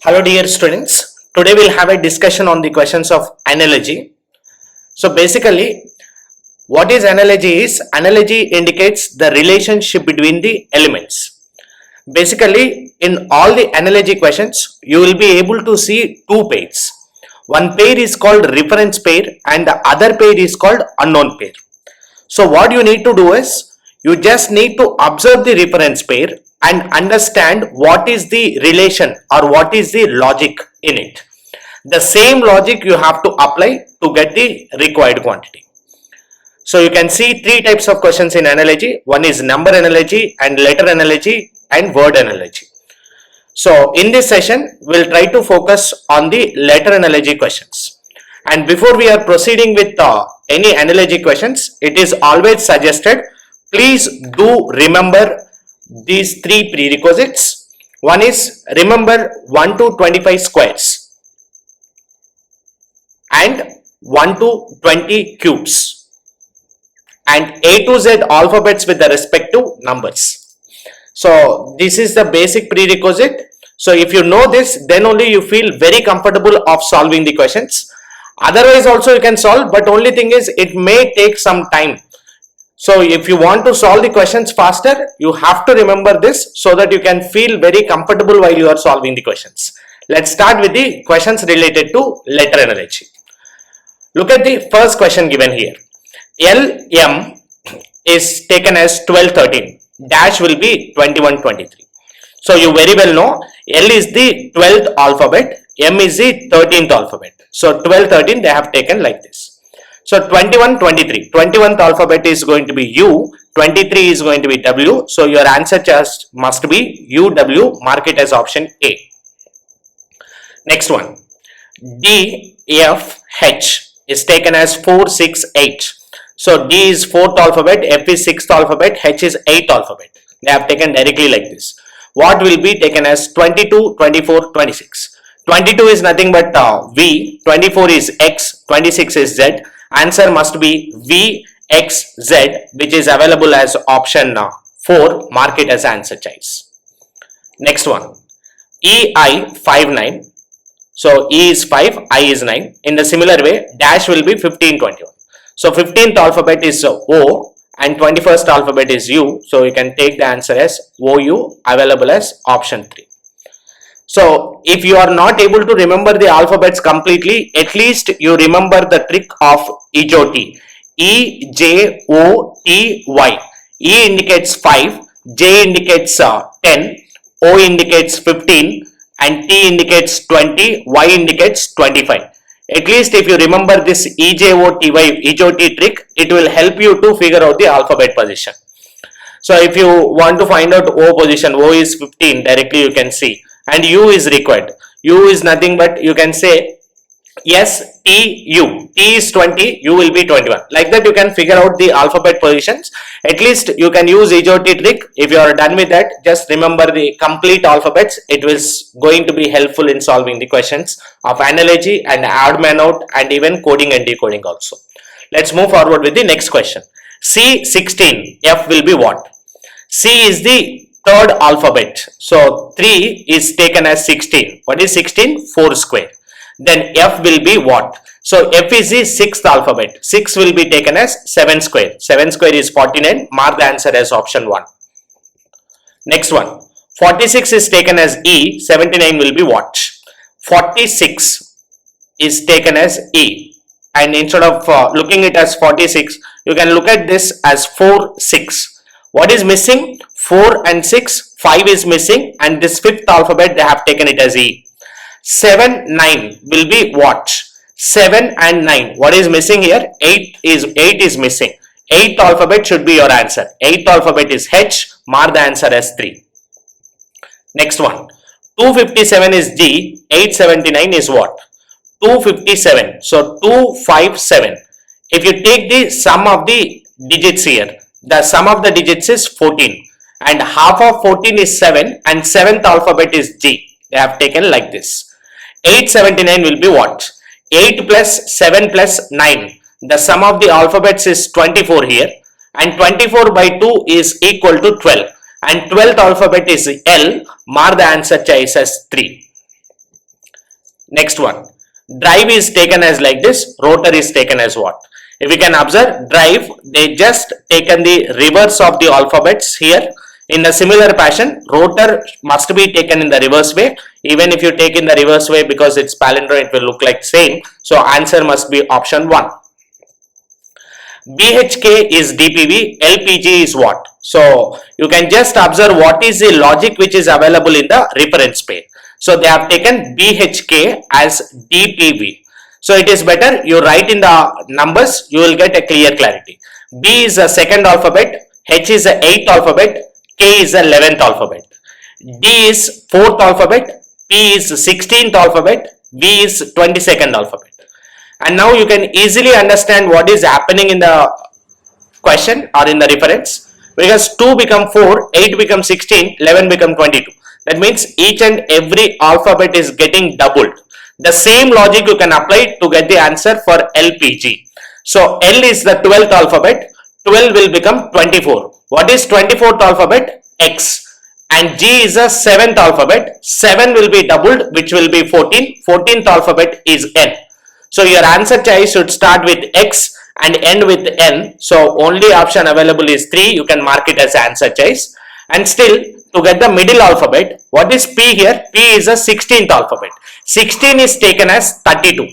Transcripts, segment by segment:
Hello dear students, today we'll have a discussion on the questions of analogy. So basically what is analogy indicates the relationship between the elements. Basically in all the analogy questions you will be able to see two pairs. One pair is called reference pair and the other pair is called unknown pair. So what you need to do is you just need to observe the reference pair and understand what is the relation or what is the logic in it. The same logic you have to apply to get the required quantity. So you can see three types of questions in analogy. One is number analogy and letter analogy and word analogy. So in this session we'll try to focus on the letter analogy questions. And before we are proceeding with any analogy questions, it is always suggested please do remember these three prerequisites. One is remember 1 to 25 squares and 1 to 20 cubes and A to Z alphabets with the respective numbers. So this is the basic prerequisite. So if you know this, then only you feel very comfortable of solving the questions. Otherwise also you can solve, but only thing is it may take some time. So if you want to solve the questions faster, you have to remember this so that you can feel very comfortable while you are solving the questions. Let's start with the questions related to letter analogy. Look at the first question given here. LM is taken as 12, 13. Dash will be 21, 23. So you very well know L is the 12th alphabet, M is the 13th alphabet. So 12, 13 they have taken like this. So 21, 23. 21th alphabet is going to be U, 23 is going to be W. So your answer just must be UW. Mark it as option A. Next one. D, F, H is taken as 4, 6, 8. So D is 4th alphabet, F is 6th alphabet, H is 8th alphabet. They have taken directly like this. What will be taken as 22, 24, 26? 22 is nothing but V, 24 is X, 26 is Z. Answer must be V, X, Z, which is available as option 4. Mark it as answer choice. Next one. E, I, 5, 9. So E is 5, I is 9. In the similar way, dash will be 15, 21. So 15th alphabet is O and 21st alphabet is U. So you can take the answer as OU, available as option 3. So if you are not able to remember the alphabets completely, at least you remember the trick of EJOT. E, J, O, T, Y. E indicates 5, J indicates 10, O indicates 15 and T indicates 20, Y indicates 25. At least if you remember this EJOTY, EJOT trick, it will help you to figure out the alphabet position. So if you want to find out O position, O is 15, directly you can see. And U is required. U is nothing but you can say S, T, U. T is 20, U will be 21. Like that you can figure out the alphabet positions. At least you can use EJOT trick. If you are done with that, just remember the complete alphabets. It is going to be helpful in solving the questions of analogy and odd man out and even coding and decoding also. Let's move forward with the next question. C, 16. F will be what? C is the third alphabet. So 3 is taken as 16. What is 16? 4 square. Then F will be what? So F is the 6th alphabet. 6 will be taken as 7 square. 7 square is 49. Mark the answer as option 1. Next one. 46 is taken as E. 79 will be what? 46 is taken as E. And instead of looking it as 46, you can look at this as 4, 6. What is missing? 4 and 6, 5 is missing and this 5th alphabet they have taken it as E. 7, 9 will be what? 7 and 9. What is missing here? 8 is missing. 8th alphabet should be your answer. 8th alphabet is H. Mark the answer as 3. Next one. 257 is G. 879 is what? 257. So 257. If you take the sum of the digits here, the sum of the digits is 14 and half of 14 is 7 and 7th alphabet is G. They have taken like this. 879 will be what? 8 plus 7 plus 9. The sum of the alphabets is 24 here and 24 by 2 is equal to 12 and 12th alphabet is L. Mark the answer choice as 3. Next one, drive is taken as like this, rotor is taken as what? If you can observe, drive, they just taken the reverse of the alphabets here. In a similar fashion, rotor must be taken in the reverse way. Even if you take in the reverse way, because it's palindrome, it will look like same. So answer must be option 1. BHK is DPV, LPG is what? So you can just observe what is the logic which is available in the reference page. So they have taken BHK as DPV. So it is better you write in the numbers, you will get a clear clarity. B is the second alphabet, H is the 8th alphabet, K is the 11th alphabet, D is 4th alphabet, P is 16th alphabet, V is 22nd alphabet. And now you can easily understand what is happening in the question or in the reference, because 2 become 4, 8 become 16, 11 become 22. That means each and every alphabet is getting doubled. The same logic you can apply to get the answer for LPG. So L is the 12th alphabet, 12 will become 24. What is 24th alphabet? X. And G is the 7th alphabet, 7 will be doubled, which will be 14, 14th alphabet is N. So your answer choice should start with X and end with N. So only option available is 3. You can mark it as answer choice. And still, to get the middle alphabet, what is P here? P is the 16th alphabet. 16 is taken as 32.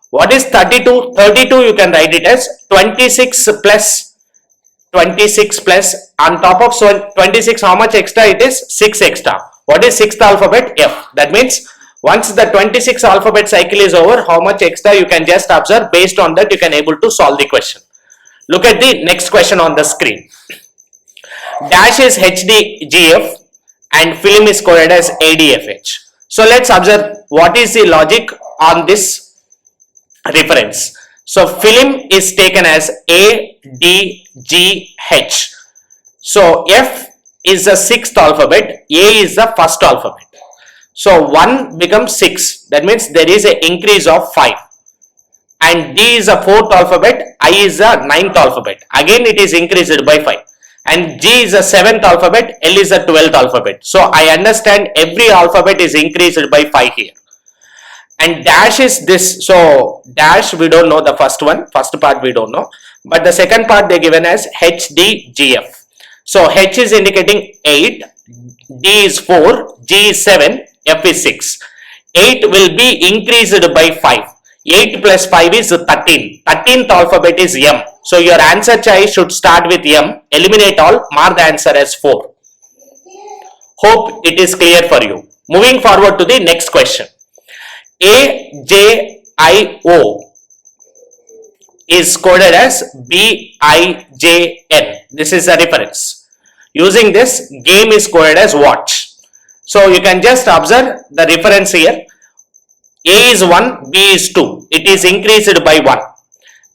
What is 32? 32 you can write it as 26 plus on top of, so 26, how much extra it is? 6 extra. What is 6th alphabet? F. That means once the 26 alphabet cycle is over, how much extra you can just observe. Based on that, you can able to solve the question. Look at the next question on the screen. Dash is HDGF and film is coded as ADFH. So let's observe what is the logic on this reference. So film is taken as ADGH. So F is the 6th alphabet, A is the 1st alphabet. So 1 becomes 6, that means there is an increase of 5. And D is the 4th alphabet, I is the 9th alphabet. Again it is increased by 5. And G is the 7th alphabet, L is the 12th alphabet. So I understand every alphabet is increased by 5 here. And dash is this. So dash we don't know the first one, first part we don't know. But the second part they given as HDGF. So H is indicating 8, D is 4, G is 7, F is 6. 8 will be increased by 5. 8 plus 5 is 13. 13th alphabet is M. So your answer choice should start with M. Eliminate all, mark the answer as 4. Hope it is clear for you. Moving forward to the next question. AJIO is coded as BIJN. This is a reference. Using this, game is coded as watch. So you can just observe the reference here. A is 1, B is 2. It is increased by 1.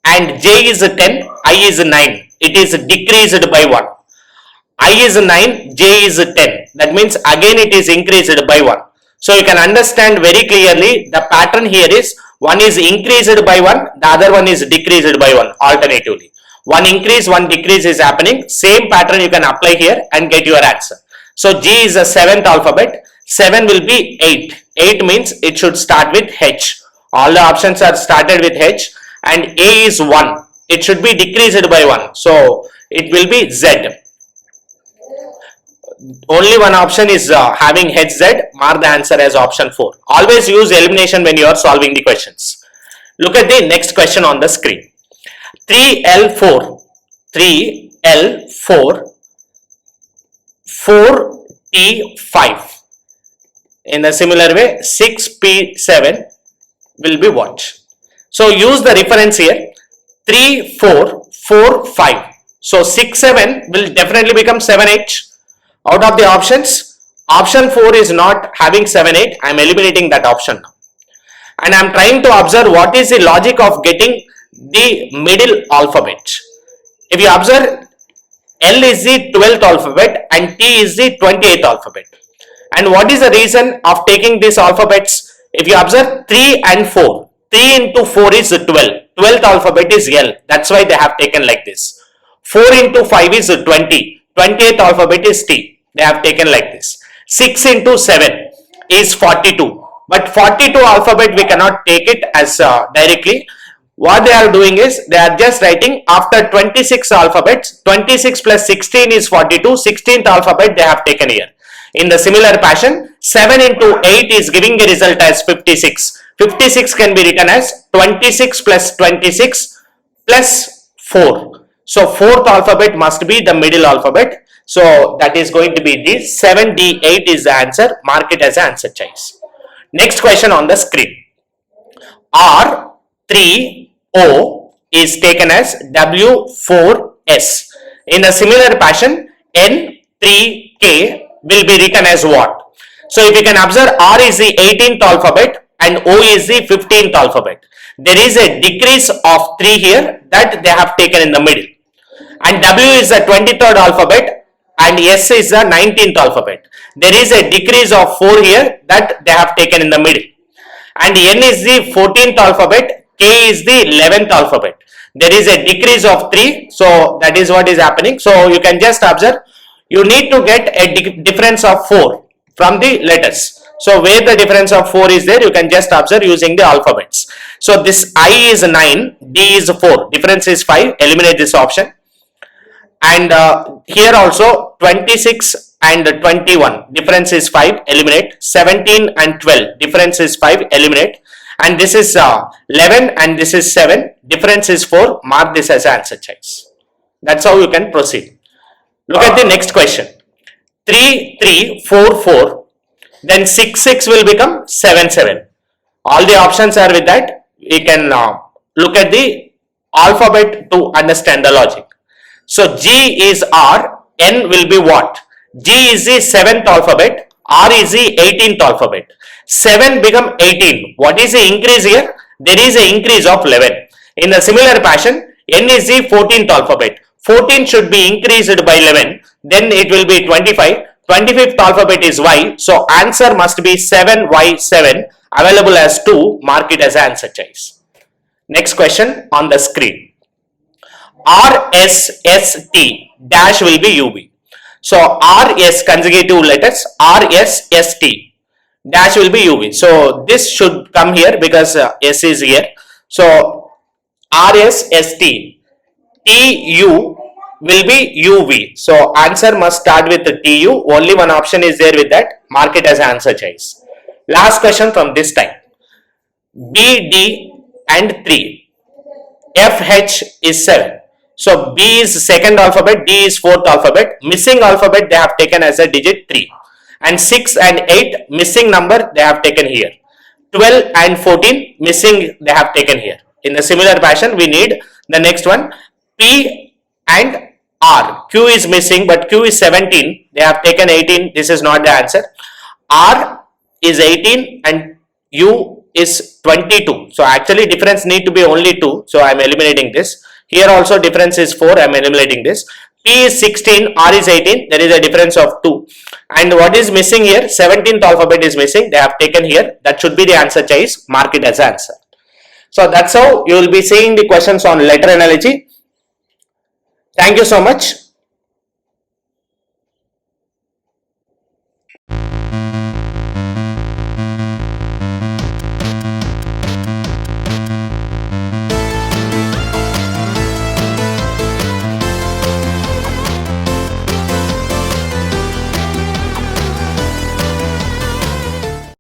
And J is 10, I is 9. It is decreased by 1. I is 9, J is 10. That means again it is increased by 1. So you can understand very clearly the pattern here is one is increased by 1, the other one is decreased by 1 alternatively. One increase, one decrease is happening. Same pattern you can apply here and get your answer. So G is the 7th alphabet. 7 will be 8. 8 means it should start with H. All the options are started with H. And A is 1. It should be decreased by 1. So it will be Z. Only one option is having HZ. Mark the answer as option 4. Always use elimination when you are solving the questions. Look at the next question on the screen. 3L4. 3L4. 4T5. In a similar way, 6P7 will be what? So use the reference here. 3, 4, 4, 5. So 6, 7 will definitely become 7, 8. Out of the options, option 4 is not having 7, 8. I am eliminating that option now. And I am trying to observe what is the logic of getting the middle alphabet. If you observe, L is the 12th alphabet and T is the 28th alphabet. And what is the reason of taking these alphabets? If you observe 3 and 4, 3 into 4 is 12. 12th alphabet is L. That's why they have taken like this. 4 into 5 is 20. 28th alphabet is T. They have taken like this. 6 into 7 is 42. but 42 alphabet we cannot take it as directly. What they are doing is they are just writing after 26 alphabets, 26 plus 16 is 42, 16th alphabet they have taken here. In the similar fashion, 7 into 8 is giving the result as 56. 56 can be written as 26 plus 26 plus 4. So fourth alphabet must be the middle alphabet. So that is going to be the 7D8 is the answer. Mark it as answer choice. Next question on the screen. R3O is taken as W4S. In a similar fashion, N3K will be written as what? So if you can observe, R is the 18th alphabet and O is the 15th alphabet. There is a decrease of 3 here that they have taken in the middle. And W is the 23rd alphabet and S is the 19th alphabet. There is a decrease of 4 here that they have taken in the middle. And N is the 14th alphabet, K is the 11th alphabet. There is a decrease of 3, so that is what is happening. So you can just observe, you need to get a difference of 4 from the letters. So where the difference of 4 is there, you can just observe using the alphabets. So this I is 9, D is 4, difference is 5, eliminate this option. And here also 26 and 21, difference is 5, eliminate. 17 and 12, difference is 5, eliminate. And this is 11 and this is 7, difference is 4, mark this as answer choice. That's how you can proceed. Look at the next question. 3, 3, 4, 4. Then 6, 6 will become 7, 7. All the options are with that. We can look at the alphabet to understand the logic. So G is R, N will be what? G is the 7th alphabet, R is the 18th alphabet. 7 become 18. What is the increase here? There is an increase of 11. In a similar fashion, N is the 14th alphabet. 14 should be increased by 11. Then it will be 25. 25th alphabet is Y. So answer must be 7Y7. Available as 2. Mark it as answer choice. Next question on the screen. RSST dash will be UB. So RS consecutive letters, RSST dash will be UV. So this should come here because S is here. So RSST, TU will be UV. So answer must start with the TU. Only one option is there with that. Mark it as answer choice. Last question from this time. B, D and 3. FH is 7. So B is second alphabet, D is fourth alphabet. Missing alphabet they have taken as a digit 3. And 6 and 8 missing number they have taken here. 12 and 14 missing they have taken here. In a similar fashion we need the next one. P and R. Q is missing but Q is 17. They have taken 18. This is not the answer. R is 18 and U is 22. So actually difference need to be only 2. So I am eliminating this. Here also difference is 4. I am eliminating this. P is 16, R is 18. There is a difference of 2. And what is missing here? 17th alphabet is missing. They have taken here. That should be the answer choice. Mark it as answer. So that's how you will be seeing the questions on letter analogy. Thank you so much.